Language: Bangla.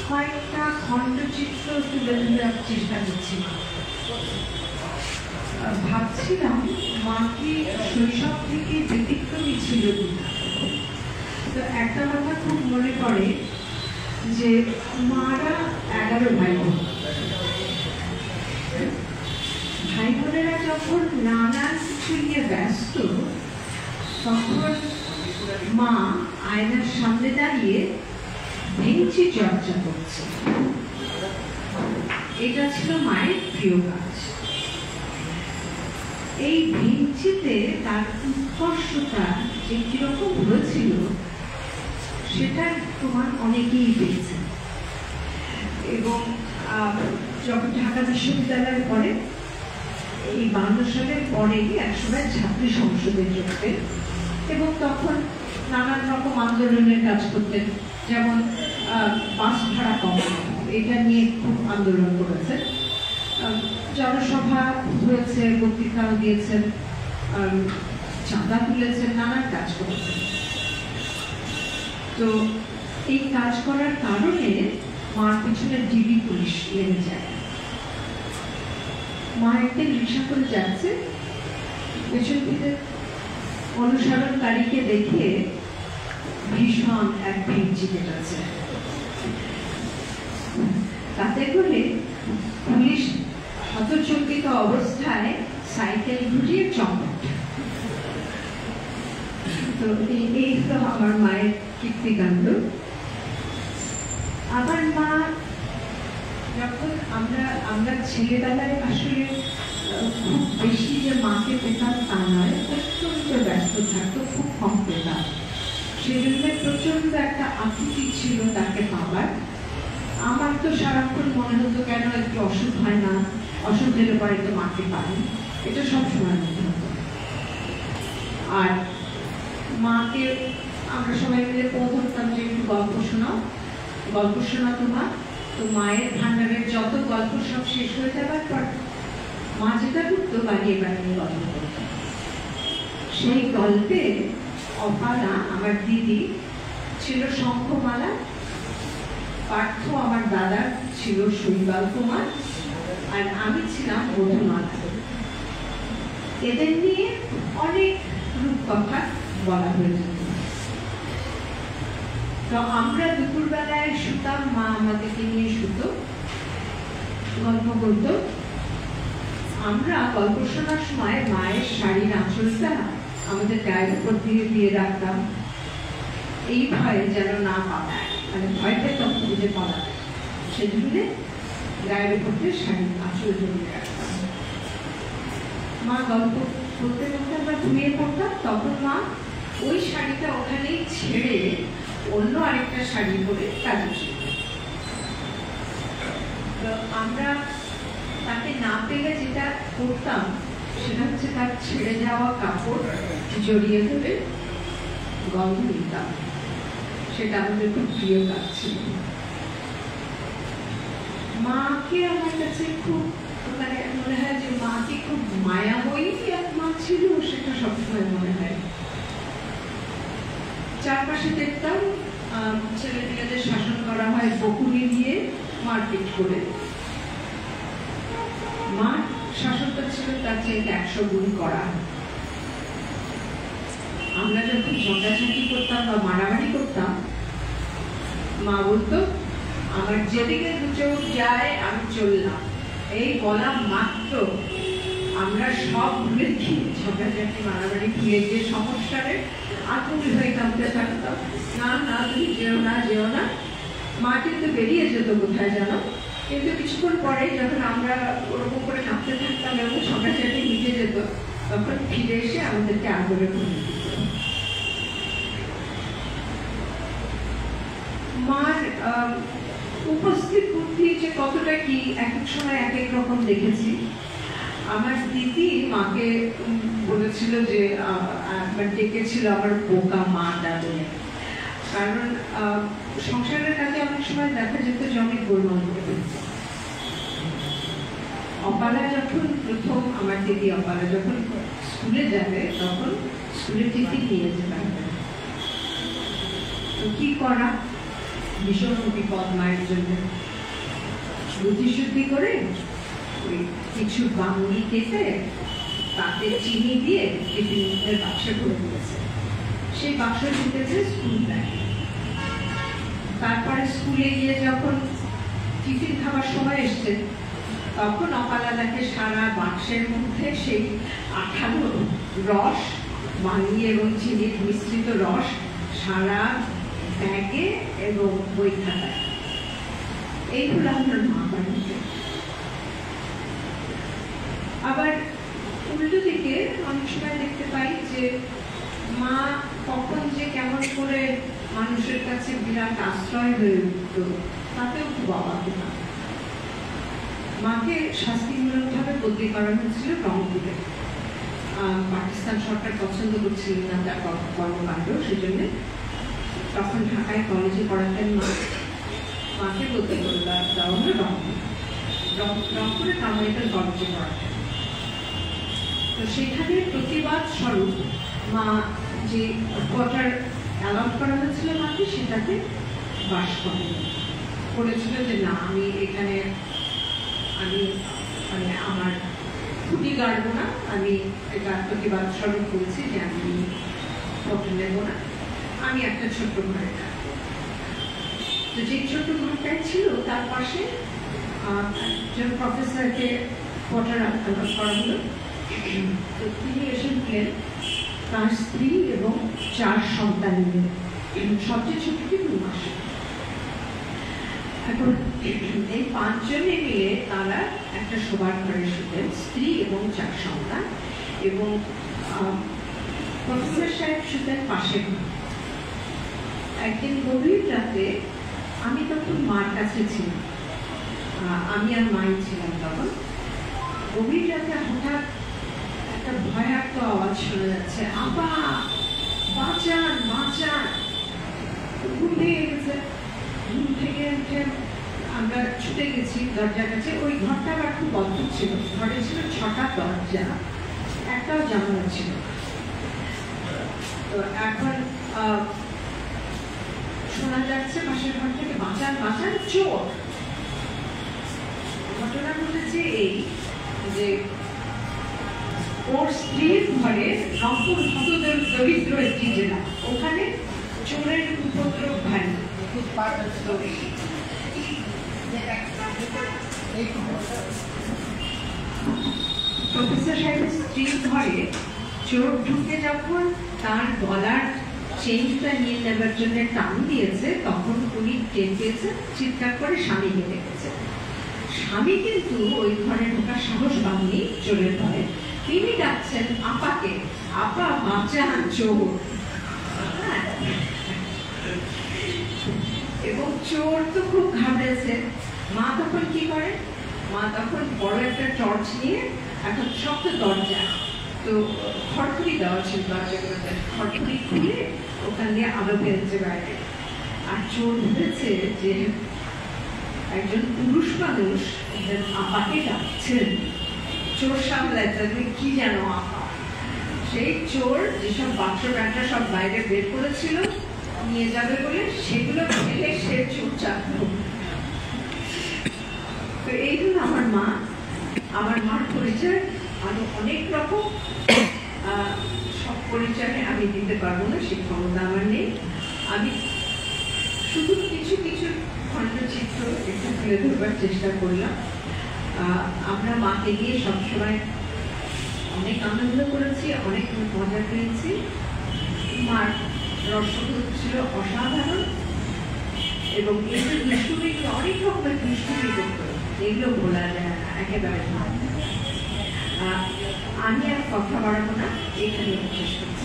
কয়েকটা খণ্ডচিত্র তুলে ধরার চেষ্টা করছি। ভাবছিলাম মা কি শৈশব থেকে ব্যতিক্রমী ছিল কিনা। তো একটা কথা খুব মনে পড়ে যে মারা 11 ভাই বোন। ভাই বোনেরা যখন নানান কিছু নিয়ে ব্যস্ত, তখন মা আয়নার সামনে দাঁড়িয়ে ভেঙচি চর্চা করছে। এটা ছিল মায়ের প্রিয় কাজ। এই ভেঙচিতে তার উৎকর্ষতা যে কিরকম হয়েছিল সেটার প্রমাণ অনেকেই পেয়েছে। এবং যখন ঢাকা বিশ্ববিদ্যালয়ে পড়ে, এই 52 সালের পরেই একসময় ছাত্রী সংসদে যোগতেন এবং তখন নানান রকম আন্দোলনের কাজ করতেন। যেমন বাস ভাড়া কমানো, এটা নিয়ে খুব আন্দোলন করেছেন, জনসভা হয়েছে, বক্তৃতাও দিয়েছেন, চাঁদা তুলেছেন, নানান কাজ করেছেন। তো এই কাজ করার কারণে মার পিছনে ডিবি পুলিশ লেগে যায়। মা একদিন রিক্সা করে যাচ্ছে, পেছন থেকে অনুসরণকারীকে দেখে ভীষণ এক ভেঙচি পেটাচ্ছে। তাতে করে পুলিশ হতচকিত অবস্থায় সাইকেল ঘুরিয়ে চম্পট। তো এই তো আমার মায়ের কীর্তিকাণ্ড। আবার মা যখন আমরা ছেলেবেলায় আসলে খুব বেশি যে মাকে পেতাম তা নয়, প্রচন্ড ব্যস্ত থাকতো, খুব কম পেতাম। সেজন্য প্রচন্ড একটা আকুতি ছিল তাকে পাবার। আমার তো সারাক্ষণ মনে হতো কেন একটু অসুখ হয় না, অসুখ হলে পরে তো মাকে পাই, এটা সবসময় মনে হতো। আর মাকে আমরা সবাই মিলে ধরতাম যে একটু গল্প শোনাও, গল্প শোনাতো মা। তো মায়ের ভান্ডারের যত গল্প সব শেষ হয়ে যাবার পর মা যেটা করতো বানিয়ে বানিয়ে গল্প করত। সেই গল্পে অপালা আমার দিদি ছিল শঙ্খমালা, পার্থ আমার দাদা ছিল শৈবাল কুমার, আর আমি ছিলাম মধুমালা। এদের নিয়ে অনেক রূপকথা বলা হয়েছে। তো আমরা দুপুরবেলায় শুতাম, মা আমাদেরকে নিয়ে শুতো, গল্প বলত। আমরা গল্প শোনার সময় মায়ের শাড়ির আঁচলটা আমাদের গায়ের উপর দিয়ে দিয়ে রাখতাম, এই ভয়ে যেন না পালায়, মানে ভয় পেতাম বুঝে পালায়, সেজন্য গায়ের উপর দিয়ে শাড়ির আঁচল জমিয়ে রাখতাম। মা গল্প বলতে বলতে আমরা ঘুমিয়ে পড়তাম, তখন মা ওই শাড়িটা ওখানেই ছেড়ে অন্য আরেকটা শাড়ি পরে কাজে ছিল। তো আমরা তাকে না পেলে যেটা করতাম সেটা হচ্ছে তার ছেড়ে যাওয়া কাপড় জড়িয়ে ধরে গন্ধ নিতাম। সেটা আমাদের খুব প্রিয় কাজ ছিল। মাকে আমার কাছে খুব মানে মনে হয় যে মাকে খুব মায়াময়ী এক মা ছিল, সেটা সবসময় মনে হয়। চারপাশে দেখতাম ছেলে মেয়েদের শাসন করা হয় বকুনি দিয়ে, মারপিট করে। মার শাসনটা ছিল তার চেয়ে 100 গুণ করা। আমরা যখন ঝগড়াঝাটি করতাম বা মারামারি করতাম, মা বলতো আমার যেদিকে দু চোখ যায় আমি চললাম। এই বলা মাত্র আমরা সব ভুলে গিয়ে ঝগড়াঝাটি মারামারি ভুলে গিয়ে সমস্যারে আকুল হয়ে কাঁদতে থাকতাম। না না, তুমি যেও না, যেও না। মা কিন্তু বেরিয়ে যেত কোথায় জানো, কিন্তু কিছুক্ষণ পরে যখন আমরা ওরকম করে কাঁদতে থাকতাম এবং ঝগড়াঝাটি মিটে যেত, তখন ফিরে এসে আমাদেরকে আদরে করে দিত। মার উপস্থিত বুদ্ধি যে কতটা কি এক এক সময় এক এক রকম দেখেছি। আমার দিদি মাকে বলেছিল যে ডেকেছিল আমার বোকা মা দাদু, কারণ সংসারের কাজে অনেক সময় দেখা যেত যে অনেক গোলমাল করে। অপালা যখন প্রথম আমার দিদি অপালা যখন স্কুলে যাবে, তখন স্কুলে টিফিন নিয়ে যেতে হবে। তো কি করা, ভীষণ বিপদ মায়ের জন্য। বুদ্ধিশুদ্ধি করে ওই কিছু বাঙুলি কেটে তাতে চিনি দিয়ে টিফিনের বাক্সে ভরে দিয়েছে। সেই বাক্স ঢুকেছে স্কুল ব্যাগে। তারপরে স্কুলে গিয়ে যখন টিফিন খাবার সময় এসছে, তখন অপালা দেখে সারা বাক্সের মধ্যে সেই আঠালো রস, বাঙি এবং চিনির মিশ্রিত রস সারা ব্যাগে এবং বই খাতায়। এইগুলো আমার মা বাড়িতে। আবার উল্টো দিকে অনেক সময় দেখতে পাই যে মা কখন যে কেমন করে মানুষের কাছে বিরাট আশ্রয় হয়ে উঠত, তাতেও খুব অবাক হতাম। মাকে শাস্তিমূলকভাবে বদলি করা হয়েছিল রংপুরে। পাকিস্তান সরকার পছন্দ করছিল না তার কর্মকাণ্ড, সেজন্য তখন ঢাকায় কলেজে পড়াতেন মা। মাকে বদলি করে দেওয়া হলো রংপুরে কামাইকাল কলেজে পড়াতেন। তো সেখানে প্রতিবাদ স্বরূপ মা যে কোয়ার্টার অ্যালট করা হয়েছিল মাকে, সেটাতে বাস করেছিল যে না, আমি এখানে মানে আমার খুঁটি গাড়বো না, আমি এটা প্রতিবাদ স্বরূপ করেছি যে আমি হোটেল নেব না, আমি একটা ছোট্ট ঘরে থাকবো। তো যে ছোট্ট ঘরটাই ছিল তার পাশে একজন প্রফেসরকে কোয়ার্টার অ্যালট করা হলো। তো তিনি এসে দিলেন তার স্ত্রী এবং 4 সন্তান নিয়ে, সবচেয়ে ছোটটি 2 মাসে। এখন এই 5 জনে মিলে তারা একটা শোবার ঘরে শুতেন, স্ত্রী এবং 4 সন্তান, এবং প্রফেসর সাহেব শুতেন পাশে। একদিন গভীর রাতে, আমি তখন মার কাছে ছিলাম, আমি আর মাই ছিলাম তখন। গভীর রাতে হঠাৎ একটা ভয়াক্ত আওয়াজ শোনা যাচ্ছে, আপা বাঁচান বাঁচান। ঘুম ভেঙে গেছে। ঘুম থেকে উঠে আমরা ছুটে গেছি দরজার কাছে। ওই ঘরটা আবার খুব অদ্ভুত ছিল, ঘরে ছিল 6টা দরজা, একটাও জানালা ছিল। তো এখন শোনা যাচ্ছে পাশের ঘর থেকে, বাঁচান বাঁচান, চোর। ঘটনা ঘটেছে এই যে ওর স্ত্রীর ঘরে, রংপুর দরিদ্র একটি জেলা, ওখানে চোরের উপদ্রব ভারী। প্রফেসর সাহেবের স্ত্রীর ঘরে চোর ঢুকে যখন তার গলার চেইনটা নিয়ে নেবার জন্য টান দিয়েছে, তখন উনি টের পেয়েছে, চিৎকার করে স্বামীকে ডেকেছে। স্বামী কিন্তু ওই ঘরে ঢোকার সাহস পাননি চোরের ঘরে। তিনি ডাকছেন আপাকে, আপা বাঁচান চোর। এবং চোর তো খুব ঘাবড়েছে। মা তখন কি করে, মা তখন বড় একটা টর্চ নিয়ে, এখন শক্ত দরজা, তো খড়খড়ি দেওয়া ছিল দরজাগুলোতে, খড়খড়ি খুলে ওখান দিয়ে আলো ফেলছে বাইরে। আর চোর ভেবেছে যে একজন পুরুষ মানুষ আপাকে ডাকছেন। চোর সামলাচ্ছে কি যেন আপা। সেই চোর যেসব বাক্স ব্যাগটা সব বাইরে বের করেছিল নিয়ে যাবে বলে, সেগুলো ফেলে সে চুপচাপ। তো এই জন্য আমার মার পরিচয় আরো অনেক রকম, সব পরিচয় আমি দিতে পারবো না, সে ক্ষমতা আমার নেই। আমি শুধু কিছু কিছু খণ্ডচিত্র একটু তুলে ধরবার চেষ্টা করলাম। আমরা মাকে নিয়ে সবসময় অনেক আনন্দ করেছি, অনেক মজা পেয়েছি। মার রসবোধ ছিল অসাধারণ, এবং এই যে দুষ্টুমি, অনেক রকমের দুষ্টুমি করতো, এগুলো বলা যায় না একেবারে। আমি আর কথা বাড়াবো না, এখানে শেষ করছি।